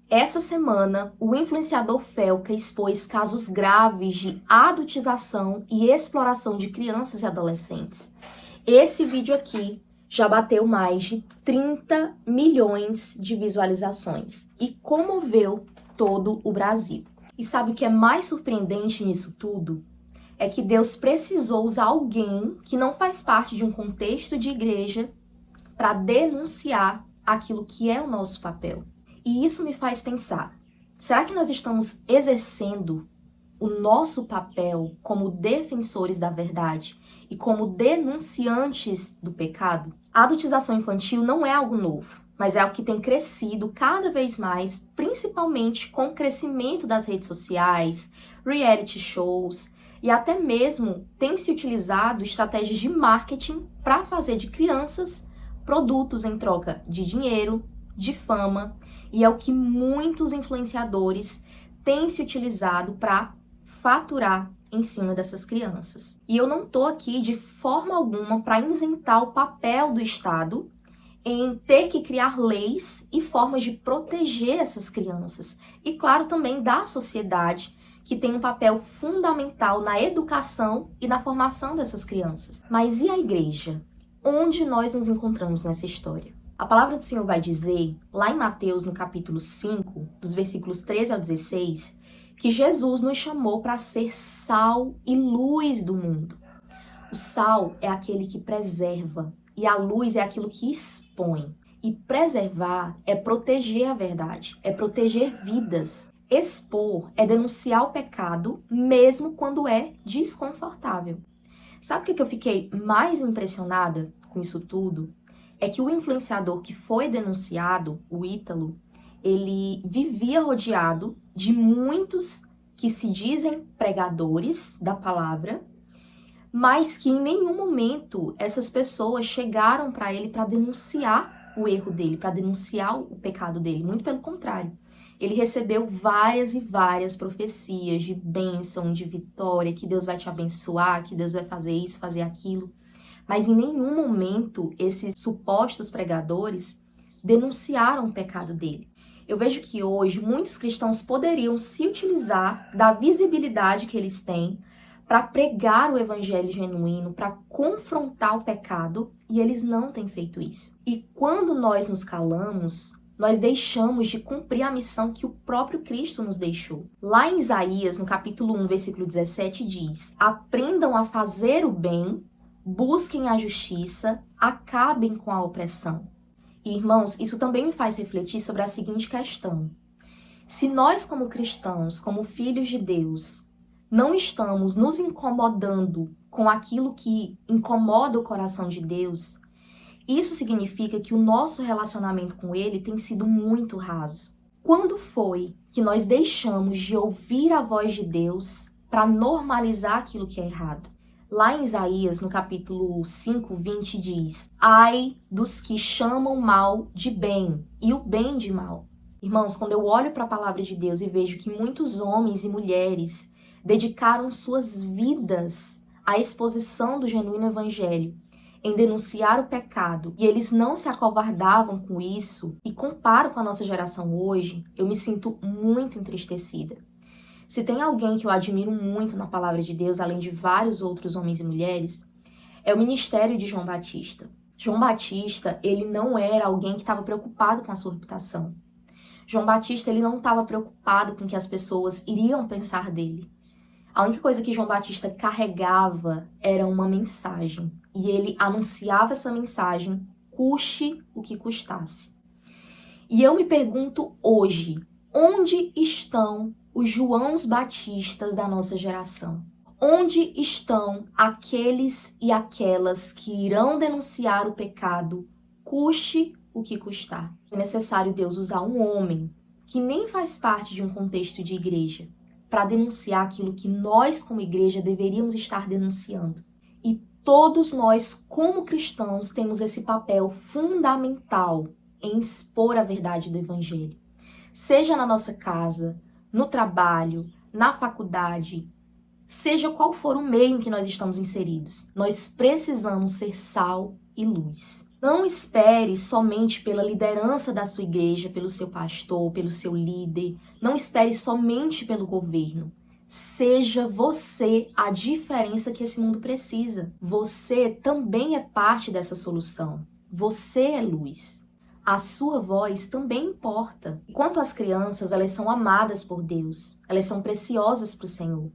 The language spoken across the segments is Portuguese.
Essa semana, o influenciador Felca expôs casos graves de adultização e exploração de crianças e adolescentes. Esse vídeo aqui já bateu mais de 30 milhões de visualizações e comoveu todo o Brasil. E sabe o que é mais surpreendente nisso tudo? É que Deus precisou usar alguém que não faz parte de um contexto de igreja para denunciar aquilo que é o nosso papel. E isso me faz pensar, será que nós estamos exercendo o nosso papel como defensores da verdade e como denunciantes do pecado? A adultização infantil não é algo novo, mas é algo que tem crescido cada vez mais, principalmente com o crescimento das redes sociais, reality shows, e até mesmo tem se utilizado estratégias de marketing para fazer de crianças produtos em troca de dinheiro, de fama, e é o que muitos influenciadores têm se utilizado para faturar em cima dessas crianças. E eu não estou aqui de forma alguma para isentar o papel do Estado em ter que criar leis e formas de proteger essas crianças. E claro, também da sociedade, que tem um papel fundamental na educação e na formação dessas crianças. Mas e a igreja? Onde nós nos encontramos nessa história? A palavra do Senhor vai dizer, lá em Mateus, no capítulo 5, dos versículos 13 ao 16, que Jesus nos chamou para ser sal e luz do mundo. O sal é aquele que preserva e a luz é aquilo que expõe. E preservar é proteger a verdade, é proteger vidas. Expor é denunciar o pecado, mesmo quando é desconfortável. Sabe o que eu fiquei mais impressionada com isso tudo? É que o influenciador que foi denunciado, o Ítalo, ele vivia rodeado de muitos que se dizem pregadores da palavra, mas que em nenhum momento essas pessoas chegaram para ele para denunciar o erro dele, para denunciar o pecado dele. Muito pelo contrário. Ele recebeu várias e várias profecias de bênção, de vitória, que Deus vai te abençoar, que Deus vai fazer isso, fazer aquilo. Mas em nenhum momento esses supostos pregadores denunciaram o pecado dele. Eu vejo que hoje muitos cristãos poderiam se utilizar da visibilidade que eles têm para pregar o evangelho genuíno, para confrontar o pecado, e eles não têm feito isso. E quando nós nos calamos, nós deixamos de cumprir a missão que o próprio Cristo nos deixou. Lá em Isaías, no capítulo 1, versículo 17, diz: aprendam a fazer o bem, busquem a justiça, acabem com a opressão. E, irmãos, isso também me faz refletir sobre a seguinte questão. Se nós, como cristãos, como filhos de Deus, não estamos nos incomodando com aquilo que incomoda o coração de Deus, isso significa que o nosso relacionamento com Ele tem sido muito raso. Quando foi que nós deixamos de ouvir a voz de Deus para normalizar aquilo que é errado? Lá em Isaías, no capítulo 5, 20, diz: ai dos que chamam mal de bem e o bem de mal. Irmãos, quando eu olho para a palavra de Deus e vejo que muitos homens e mulheres dedicaram suas vidas à exposição do genuíno evangelho, em denunciar o pecado, e eles não se acovardavam com isso, e comparo com a nossa geração hoje, eu me sinto muito entristecida. Se tem alguém que eu admiro muito na palavra de Deus, além de vários outros homens e mulheres, é o ministério de João Batista. João Batista, ele não era alguém que estava preocupado com a sua reputação. João Batista, ele não estava preocupado com o que as pessoas iriam pensar dele. A única coisa que João Batista carregava era uma mensagem. E ele anunciava essa mensagem, custe o que custasse. E eu me pergunto hoje, onde estão os Joãos Batistas da nossa geração? Onde estão aqueles e aquelas que irão denunciar o pecado, custe o que custar? É necessário Deus usar um homem que nem faz parte de um contexto de igreja para denunciar aquilo que nós, como igreja, deveríamos estar denunciando. E todos nós, como cristãos, temos esse papel fundamental em expor a verdade do Evangelho. Seja na nossa casa, no trabalho, na faculdade, seja qual for o meio em que nós estamos inseridos, nós precisamos ser sal e luz. Não espere somente pela liderança da sua igreja, pelo seu pastor, pelo seu líder. Não espere somente pelo governo. Seja você a diferença que esse mundo precisa. Você também é parte dessa solução. Você é luz. A sua voz também importa. Quanto às crianças, elas são amadas por Deus. Elas são preciosas para o Senhor.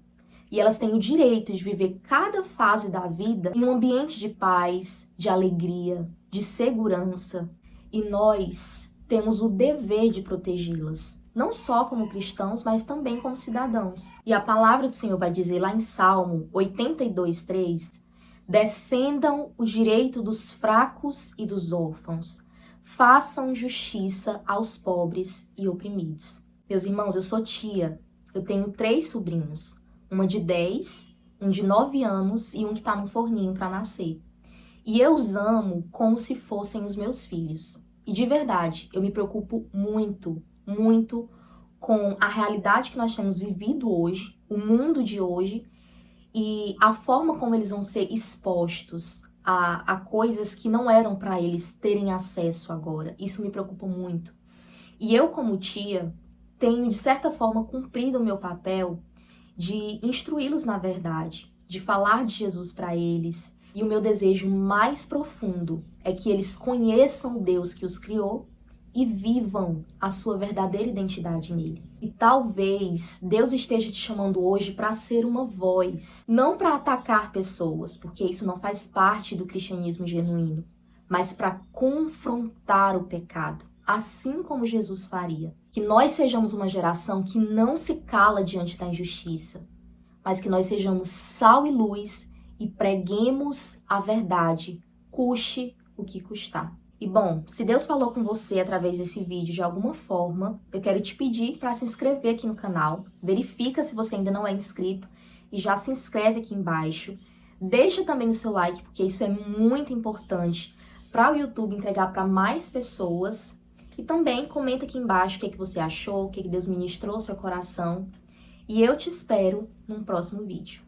E elas têm o direito de viver cada fase da vida em um ambiente de paz, de alegria, de segurança. E nós temos o dever de protegê-las. Não só como cristãos, mas também como cidadãos. E a palavra do Senhor vai dizer lá em Salmo 82:3, defendam o direito dos fracos e dos órfãos. Façam justiça aos pobres e oprimidos. Meus irmãos, eu sou tia. Eu tenho 3 sobrinhos. Uma de 10, um de 9 anos e um que está no forninho para nascer. E eu os amo como se fossem os meus filhos. E de verdade, eu me preocupo muito com a realidade que nós temos vivido hoje, o mundo de hoje, e a forma como eles vão ser expostos a coisas que não eram para eles terem acesso agora. Isso me preocupa muito. E eu, como tia, tenho, de certa forma, cumprido o meu papel de instruí-los na verdade, de falar de Jesus para eles. E o meu desejo mais profundo é que eles conheçam o Deus que os criou e vivam a sua verdadeira identidade nele. E talvez Deus esteja te chamando hoje para ser uma voz, não para atacar pessoas, porque isso não faz parte do cristianismo genuíno, mas para confrontar o pecado, assim como Jesus faria. Que nós sejamos uma geração que não se cala diante da injustiça, mas que nós sejamos sal e luz e preguemos a verdade, custe o que custar. E bom, se Deus falou com você através desse vídeo de alguma forma, eu quero te pedir para se inscrever aqui no canal. Verifica se você ainda não é inscrito e já se inscreve aqui embaixo. Deixa também o seu like, porque isso é muito importante para o YouTube entregar para mais pessoas. E também comenta aqui embaixo o que você achou, o que Deus ministrou ao seu coração. E eu te espero num próximo vídeo.